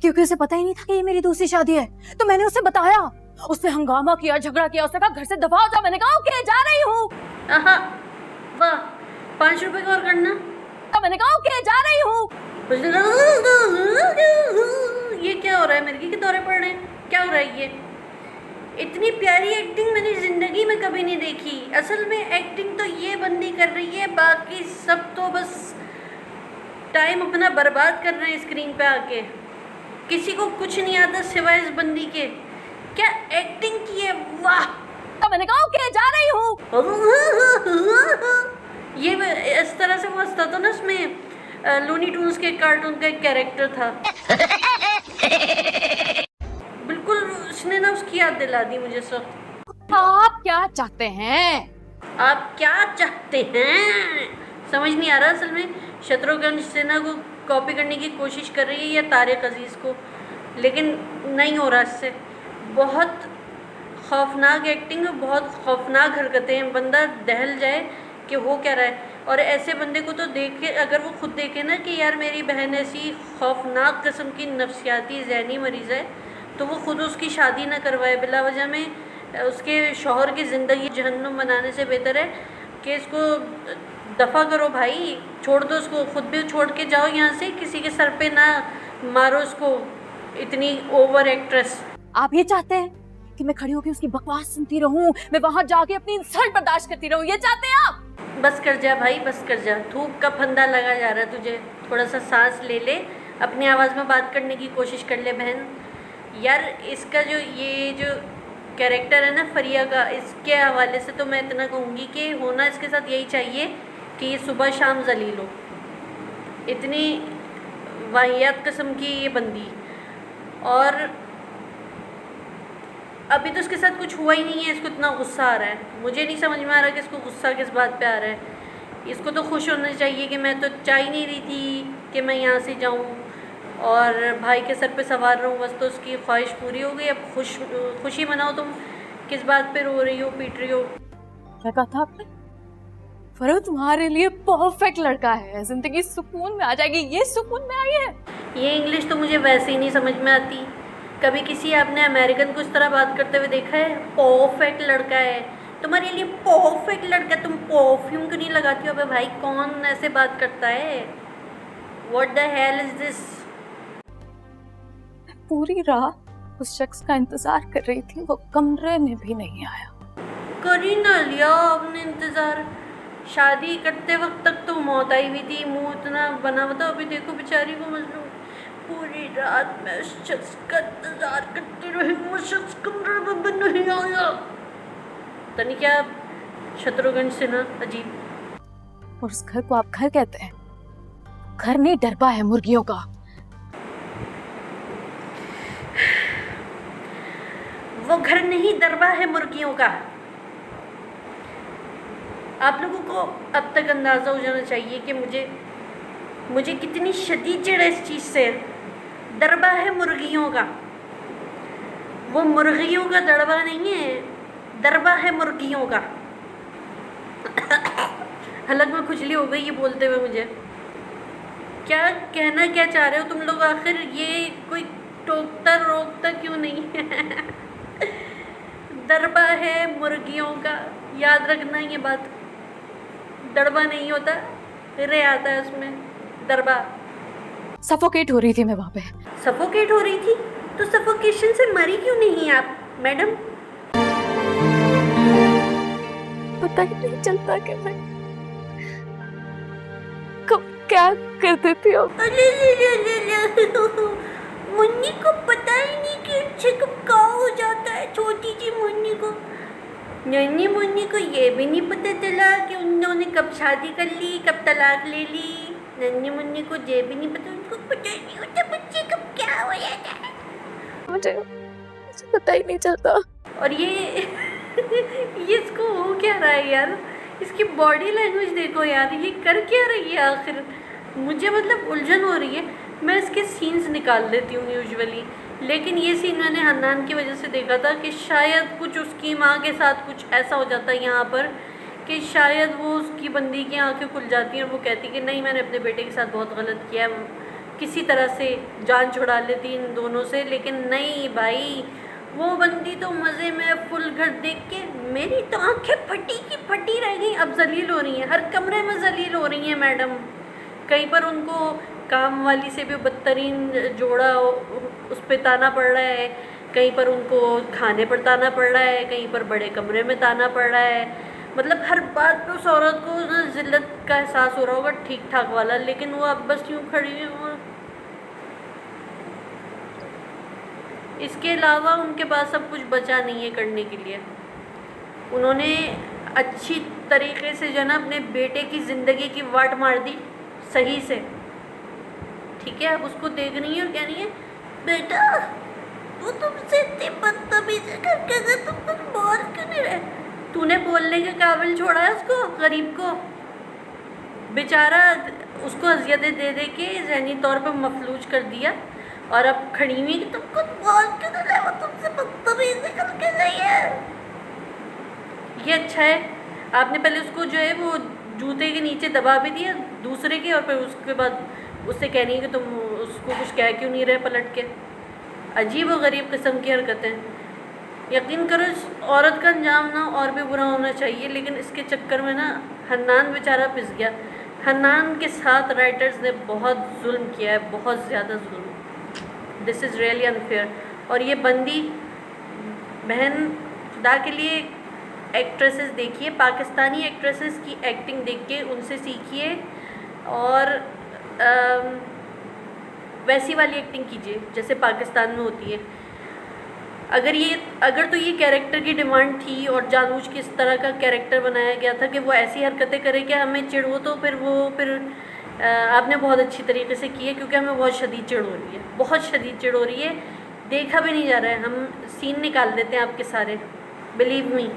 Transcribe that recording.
क्योंकि उसे पता ही नहीं था कि ये मेरी दूसरी शादी है। तो मैंने उसे बताया, उससे हंगामा किया, झगड़ा किया, उसने कहा घर से दफा हो जा। मैंने कहा ओके जा रही हूँ। वाह, 5 रुपए का और करना। तो मैंने कहा ओके जा रही हूँ। ये क्या हो रहा है? मिर्गी के दौरे पड़ रहे हैं? क्या हो रहा है ये? इतनी प्यारी एक्टिंग मैंने ज़िंदगी में कभी नहीं देखी। असल में एक्टिंग तो ये बंदी कर रही है, बाकी सब तो बस टाइम अपना बर्बाद कर रहे हैं स्क्रीन पे आके। किसी को कुछ नहीं आता सिवाय इस बंदी के। क्या एक्टिंग की है, वाह। तो मैंने कहा ओके जा रही हूँ। ये इस तरह से वो हंसता था ना, उसमें लूनी ट्यून्स के कार्टून का एक कैरेक्टर था। बिल्कुल उसने ना उसकी याद दिला दी मुझे सब। आप क्या चाहते हैं? आप क्या चाहते हैं समझ नहीं आ रहा। असल में शत्रुघ्न सिन्हा को कॉपी करने की कोशिश कर रही है या तारिक अजीज़ को, लेकिन नहीं हो रहा इससे। बहुत खौफनाक एक्टिंग और बहुत खौफनाक हरकतें हैं। बंदा दहल जाए कि हो क्या रहा है। और ऐसे बंदे को तो देख के, अगर वो खुद देखे ना कि यार मेरी बहन ऐसी खौफनाक किस्म की नफ्सियाती ज़हनी मरीज़ है, तो वो खुद उसकी शादी ना करवाए बिला वजह में। उसके शौहर की ज़िंदगी जहन्नुम बनाने से बेहतर है कि इसको दफ़ा करो भाई, छोड़ दो उसको। खुद भी छोड़ के जाओ यहाँ से, किसी के सर पे ना मारो उसको, इतनी ओवर एक्ट्रेस। आप ये चाहते हैं कि मैं खड़ी होकर उसकी बकवास सुनती रहूं, मैं वहां जाके अपनी इंसल्ट बर्दाश्त करती रहूं? ये चाहते हैं आप? बस कर जा भाई, बस कर जा। थूक का फंदा लगा जा रहा है तुझे। थोड़ा सा सांस ले ले, अपनी आवाज़ में बात करने की कोशिश कर ले बहन। यार इसका ये जो कैरेक्टर है ना फरिया का, इसके हवाले से तो मैं इतना कहूँगी कि होना इसके साथ यही चाहिए कि ये सुबह शाम जलील हो। इतनी वाहियात किस्म की ये बंदी। और अभी तो इसके साथ कुछ हुआ ही नहीं है, इसको इतना गुस्सा आ रहा है। मुझे नहीं समझ में आ रहा कि इसको गुस्सा किस बात पे आ रहा है। इसको तो खुश होना चाहिए कि मैं तो चाह ही नहीं रही थी कि मैं यहाँ से जाऊँ और भाई के सर पे सवार रहूँ। बस तो उसकी ख्वाहिश पूरी हो गई। अब खुशी मनाओ। तुम किस बात पे रो रही हो, पीट रही हो? क्या कहा था आपने? फरो तुम्हारे लिए परफेक्ट लड़का है, जिंदगी सुकून में आ जाएगी। ये सुकून में आई है? ये इंग्लिश तो मुझे वैसे ही नहीं समझ में आती। कभी किसी आपने अमेरिकन को इस तरह बात करते हुए देखा है? परफेक्ट लड़का है, तुम्हारे लिए परफेक्ट लड़का। तुम परफ्यूम क्यों नहीं लगाती हो? अबे भाई कौन ऐसे बात करता है? What the hell is this? पूरी रात उस शख्स का इंतजार कर रही थी, वो कमरे में भी नहीं आया। कर ही ना लिया आपने इंतजार। शादी करते वक्त तक तो मौत आई हुई थी, मुंह इतना बना हुआ था। अभी देखो बेचारी को मजलूम। पूरी रात मैं उस शख्स का इंतजार करती रही, वो शख्स कमरे में भी नहीं आया। पता नहीं क्या शत्रुघ्न सिन्हा अजीब। और उस घर को आप घर कहते हैं? घर नहीं, डरबा है मुर्गियों का। वो घर नहीं, दरबा है मुर्गियों का। आप लोगों को अब तक अंदाज़ा हो जाना चाहिए कि मुझे कितनी शदीद चिढ़ है इस चीज़ से। दरबा है मुर्गियों का। वो मुर्गियों का दरबा नहीं है, दरबा है मुर्गियों का। हलक में खुजली हो गई ये बोलते हुए मुझे। क्या कहना क्या चाह रहे हो तुम लोग आखिर? ये कोई टोकता रोकता क्यों नहीं है? दरबा है मुर्गियों का, याद रखना ये बात। दरबा नहीं होता, रे आता है उसमें, दरबा। सफोकेट हो रही थी मैं वहां पे। सफोकेट हो रही थी? तो सफोकेशन से मरी क्यों नहीं आप मैडम? पता ही नहीं चलता कि मैं कब क्या कर देती हूँ। मुन्नी को पता ही नहीं कि इनसे कब क्या हो जाता है। छोटी सी मुन्नी को, नन्ही मुन्नी को ये भी नहीं पता चला कि उन्होंने कब शादी कर ली, कब तलाक ले ली। नन्ही मुन्नी को ये भी नहीं पता, उनको पता ही नहीं होता बच्चे कब क्या हो जाता है। मुझे पता ही नहीं चलता। और ये इसको हो क्या रहा है यार? इसकी बॉडी लैंग्वेज देखो यार, ये कर क्या रही है आखिर? मुझे मतलब उलझन हो रही है। मैं इसके सीन्स निकाल देती हूँ यूजुअली, लेकिन ये सीन मैंने हन्नान की वजह से देखा था कि शायद कुछ उसकी माँ के साथ कुछ ऐसा हो जाता है यहाँ पर कि शायद वो उसकी बंदी की आंखें खुल जाती हैं और वो कहती कि नहीं, मैंने अपने बेटे के साथ बहुत गलत किया है, किसी तरह से जान छुड़ा लेती इन दोनों से, लेकिन नहीं भाई, वो बंदी तो मज़े में फुल घर देख के मेरी तो आंखें फटी की फटी रह गई। अब जलील हो रही हैं, हर कमरे में जलील हो रही हैं मैडम। कहीं पर उनको काम वाली से भी बदतरीन जोड़ा उस पे ताना पड़ रहा है, कहीं पर उनको खाने पर ताना पड़ रहा है, कहीं पर बड़े कमरे में ताना पड़ रहा है। मतलब हर बात पे उस औरत को ना जिल्लत का एहसास हो रहा होगा ठीक ठाक वाला, लेकिन वो अब बस यूँ खड़ी है। इसके अलावा उनके पास अब कुछ बचा नहीं है करने के लिए। उन्होंने अच्छी तरीके से जो है ना अपने बेटे की ज़िंदगी की वाट मार दी सही से, ठीक है। अब उसको देख रही है और कह रही है बेटा वो तुमसे इतनी बदतमीजी करके गए, तुम कुछ बोल क्यों नहीं रहे? तूने बोलने के काबिल छोड़ा है उसको, गरीब को बेचारा, उसको अजियतें दे दे के ज़हनी तौर पर मफलूज कर दिया, और अब खड़ी हुई कि तुम कुछ बोल क्यों नहीं रहे, वो तुमसे बदतमीजी करके गई है। ये अच्छा है, आपने पहले उसको जो है वो जूते के नीचे दबा भी दिया दूसरे के, और फिर उसके बाद उससे कहनी है कि तुम उसको कुछ कह क्यों नहीं रहे पलट के। अजीब और गरीब किस्म की हरकतें। यकीन करो इस औरत का अंजाम ना और भी बुरा होना चाहिए, लेकिन इसके चक्कर में ना हन्नान बेचारा पिस गया। हन्नान के साथ राइटर्स ने बहुत जुल्म किया है, बहुत ज़्यादा जुल्म। This is really unfair. और ये बंदी बहन खुदा के लिए एक्ट्रेसेस देखिए, पाकिस्तानी एक्ट्रेसेस की एक्टिंग देख के उनसे सीखिए, और वैसी वाली एक्टिंग कीजिए जैसे पाकिस्तान में होती है। अगर तो ये कैरेक्टर की डिमांड थी और जानबूझ के इस तरह का कैरेक्टर बनाया गया था कि वो ऐसी हरकतें करे कि हमें चिढ़ हो, तो फिर आपने बहुत अच्छी तरीके से की है, क्योंकि हमें बहुत शदीद चिढ़ हो रही है, बहुत शदीद चिढ़ हो रही है। देखा भी नहीं जा रहा है, हम सीन निकाल देते हैं आपके सारे, बिलीव मी।